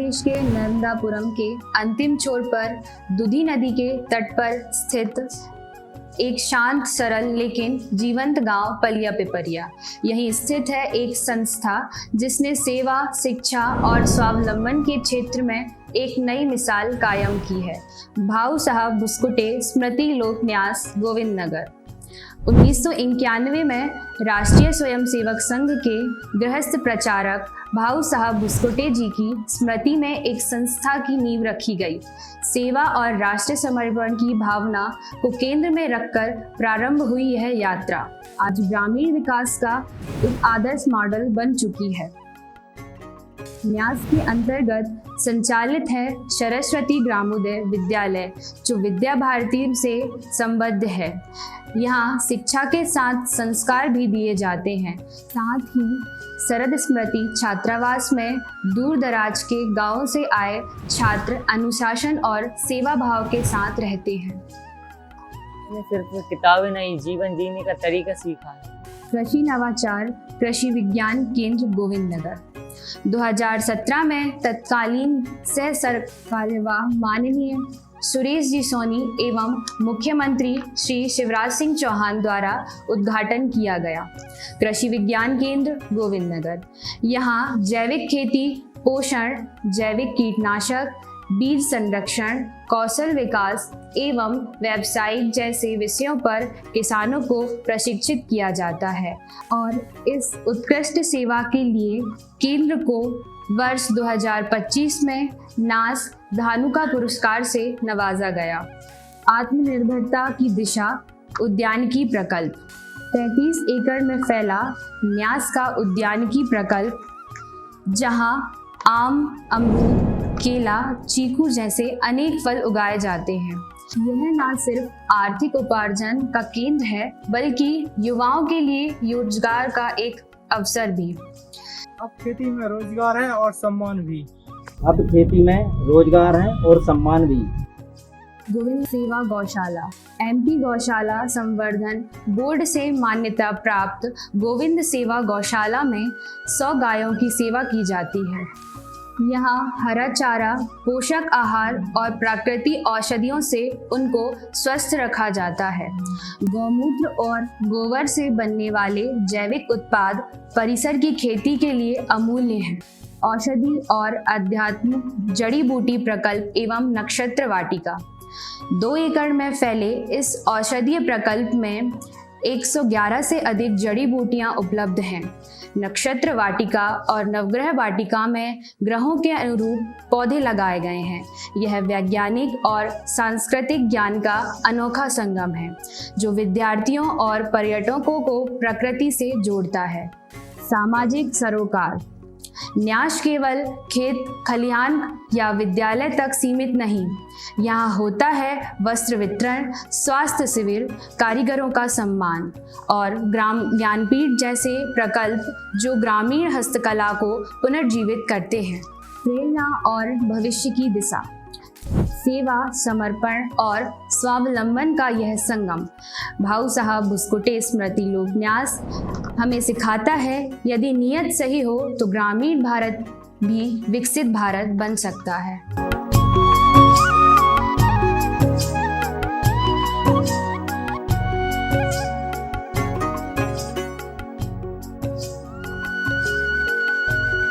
प्रदेश के नर्मदापुरम के अंतिम छोर पर दुधी नदी के तट पर स्थित एक शांत, सरल लेकिन जीवंत गांव पलिया पिपरिया। यहीं स्थित है एक संस्था जिसने सेवा, शिक्षा और स्वावलंबन के क्षेत्र में एक नई मिसाल कायम की है। भाऊ साहब बुस्कुटे स्मृति लोक न्यास, गोविंद नगर। 1991 में राष्ट्रीय स्वयंसेवक संघ के गृहस्थ प्रचारक भाऊ साहब बुस्कुटे जी की स्मृति में एक संस्था की नींव रखी गई। सेवा और राष्ट्र समर्पण की भावना को केंद्र में रखकर प्रारंभ हुई यह यात्रा आज ग्रामीण विकास का एक आदर्श मॉडल बन चुकी है। न्यास के अंतर्गत संचालित है सरस्वती ग्रामोदय विद्यालय, जो विद्या भारती से संबद्ध है। यहाँ शिक्षा के साथ संस्कार भी दिए जाते हैं। साथ ही शरद स्मृति छात्रावास में दूर दराज के गांवों से आए छात्र अनुशासन और सेवा भाव के साथ रहते हैं। मैंने सिर्फ किताबें नहीं, जीवन जीने का तरीका सीखा है। कृषि नवाचार कृषि विज्ञान केंद्र, गोविंद नगर। 2017 में तत्कालीन सह कार्यवाह माननीय सुरेश जी सोनी एवं मुख्यमंत्री श्री शिवराज सिंह चौहान द्वारा उद्घाटन किया गया। कृषि विज्ञान केंद्र, गोविंद नगर। यहाँ जैविक खेती, पोषण, जैविक कीटनाशक, बीज संरक्षण, कौशल विकास एवं व्यावसायिक जैसे विषयों पर किसानों को प्रशिक्षित किया जाता है और इस उत्कृष्ट सेवा के लिए केंद्र को वर्ष 2025 में नास धानुका पुरस्कार से नवाजा गया। आत्मनिर्भरता की दिशा उद्यानिकी प्रकल्प। 33 एकड़ में फैला न्यास का उद्यानिकी प्रकल्प, जहां आम, अमरूद, केला, चीकू जैसे अनेक फल उगाए जाते हैं। यह न सिर्फ आर्थिक उपार्जन का केंद्र है, बल्कि युवाओं के लिए रोजगार का एक अवसर भी। अब खेती में रोजगार है और सम्मान भी। अब खेती में रोजगार है और सम्मान भी। गोविंद सेवा गौशाला। MP गौशाला संवर्धन बोर्ड से मान्यता प्राप्त गोविंद सेवा गौशाला में 100 गायों की सेवा की जाती है। यहाँ हरा चारा, पोषक आहार और प्राकृतिक औषधियों से उनको स्वस्थ रखा जाता है। गौमूत्र और गोबर से बनने वाले जैविक उत्पाद परिसर की खेती के लिए अमूल्य हैं। औषधि और आध्यात्मिक जड़ी बूटी प्रकल्प एवं नक्षत्र वाटिका। 2 एकड़ में फैले इस औषधीय प्रकल्प में 111 से अधिक जड़ी बूटियां उपलब्ध हैं। नक्षत्र वाटिका और नवग्रह वाटिका में ग्रहों के अनुरूप पौधे लगाए गए हैं। यह वैज्ञानिक और सांस्कृतिक ज्ञान का अनोखा संगम है, जो विद्यार्थियों और पर्यटकों को प्रकृति से जोड़ता है। सामाजिक सरोकार। न्यास केवल खेत खलिहान या विद्यालय तक सीमित नहीं, यहाँ होता है वस्त्र वितरण, स्वास्थ्य शिविर, कारीगरों का सम्मान और ग्राम ज्ञानपीठ जैसे प्रकल्प, जो ग्रामीण हस्तकला को पुनर्जीवित करते हैं। प्रेरणा और भविष्य की दिशा। सेवा, समर्पण और स्वावलंबन का यह संगम भाऊ साहब बुस्कुटे स्मृति लोक न्यास हमें सिखाता है, यदि नियत सही हो तो ग्रामीण भारत भी विकसित भारत बन सकता है।